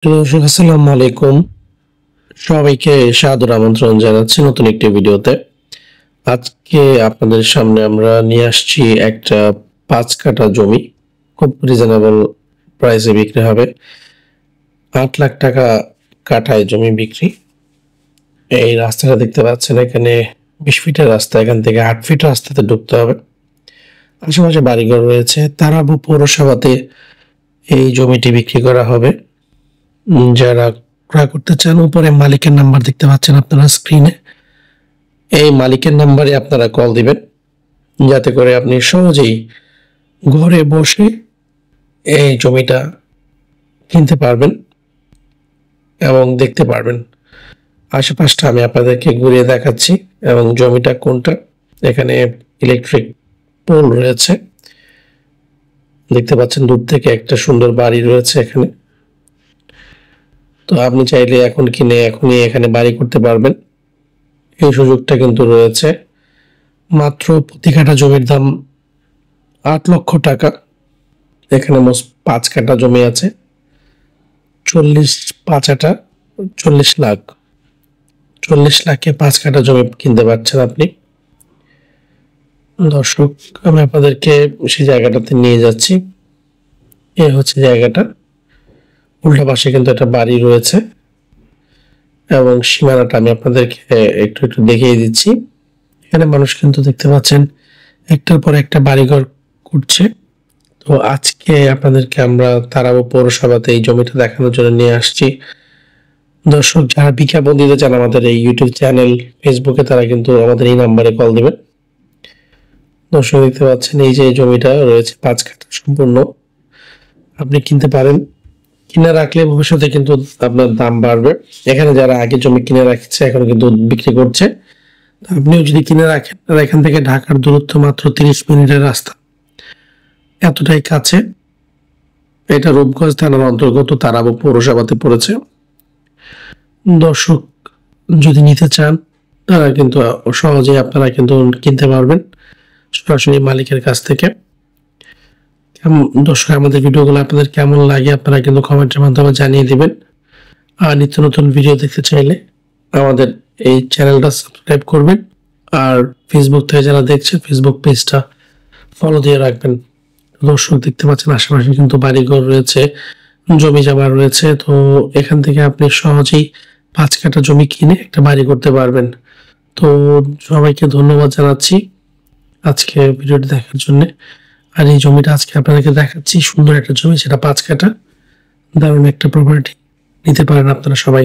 দর্শক আসসালামু আলাইকুম, সবাইকে সাদর আমন্ত্রণ জানাচ্ছি নতুন একটি ভিডিওতে। আজকে আপনাদের সামনে আমরা নিয়ে আসছি একটা 5 কাঠা জমি, খুব রিজনেবল প্রাইসে বিক্রি হবে। 8 লাখ টাকা কাঠায় জমি বিক্রি। এই রাস্তাটা দেখতে পাচ্ছেন, এখানে 20 ফিটের রাস্তা, এখান থেকে 8 ফিট রাস্তাতে ঢুকতে হবে। আশেপাশে বাড়িঘর রয়েছে। তারাবো পৌরসভাতে এই জমিটি বিক্রি করা হবে। যারা ক্রয় করতে চান, উপরে মালিকের নাম্বার দেখতে পাচ্ছেন আপনারা স্ক্রিনে। এই মালিকের নাম্বারে আপনারা কল দিবেন, যাতে করে আপনি সহজেই ঘরে বসে এই জমিটা কিনতে পারবেন এবং দেখতে পারবেন। আশেপাশটা আমি আপনাদেরকে ঘুরিয়ে দেখাচ্ছি এবং জমিটা কোনটা। এখানে ইলেকট্রিক পোল রয়েছে, দেখতে পাচ্ছেন দূর থেকে একটা সুন্দর বাড়ি রয়েছে এখানে। তো আপনি চাইলে এখন কিনে এখনই এখানে বাড়ি করতে পারবেন, এই সুযোগটা কিন্তু রয়েছে। মাত্র প্রতি কাঠা জমির দাম 8 লক্ষ টাকা। এখানে মোট 5 কাঠা জমি আছে, 40 লাখ 40 লাখে 5 কাঠা জমি কিনতে পারছেন আপনি। দর্শক, আমি আপনাদেরকে সেই জায়গাটাতে নিয়ে যাচ্ছি। এই হচ্ছে জায়গাটা, উল্টা পাশে কিন্তু একটা বাড়ি রয়েছে এবং সীমানাটা আমি আপনাদেরকে একটু একটু দেখিয়ে দিচ্ছি। এখানে মানুষ কিন্তু দেখতে পাচ্ছেন একটার পর একটা বাড়িঘর করছে। তো আজকে আপনাদেরকে আমরা তারাবো পৌরসভাতে এই জমিটা দেখানোর জন্য নিয়ে আসছি। দর্শক, যারা বিজ্ঞাপন দিতে চান আমাদের এই ইউটিউব চ্যানেল, ফেসবুকে, তারা কিন্তু আমাদের এই নাম্বারে কল দিবেন। দর্শক, দেখতে পাচ্ছেন এই যে জমিটা রয়েছে 5 কাঠা সম্পূর্ণ, আপনি কিনতে পারেন। কিনে রাখলে ভবিষ্যতে কিন্তু আপনার দাম বাড়বে। এখানে যারা আগে জমি কিনে রাখছে এখন কিন্তু বিক্রি করছে। আপনিও যদি কিনে রাখেন, আর এখান থেকে ঢাকার দূরত্ব মাত্র 30 মিনিটের রাস্তা, এতটাই কাছে। এটা রূপগঞ্জ থানার অন্তর্গত, তারাবো পৌরসভাতে পড়েছে। দর্শক, যদি নিতে চান তারা কিন্তু সহজেই আপনারা কিন্তু কিনতে পারবেন সরাসরি মালিকের কাছ থেকে। দর্শক, আমাদের ভিডিওগুলো আপনাদের কেমন লাগে আপনারা কিন্তু কমেন্টের মাধ্যমে জানিয়ে দিবেন। আর নিত্য নতুন ভিডিও দেখতে চাইলে আমাদের এই চ্যানেলটা সাবস্ক্রাইব করবেন। আর ফেসবুক থেকে যারা দেখছেন, ফেসবুক পেজটা ফলো দিয়ে রাখবেন। দর্শক, দেখতে পাচ্ছেন আশেপাশে কিন্তু বাড়িঘর রয়েছে, জমি জমা রয়েছে। তো এখান থেকে আপনি সহজেই 5 কাঠা জমি কিনে একটা বাড়ি করতে পারবেন। তো সবাইকে ধন্যবাদ জানাচ্ছি আজকে ভিডিওটি দেখার জন্য। আর এই জমিটা আজকে আপনাদেরকে দেখাচ্ছি, সুন্দর একটা জমি, সেটা 5 কাঠা, দারুণ একটা প্রপার্টি। নিতে পারেন আপনারা সবাই।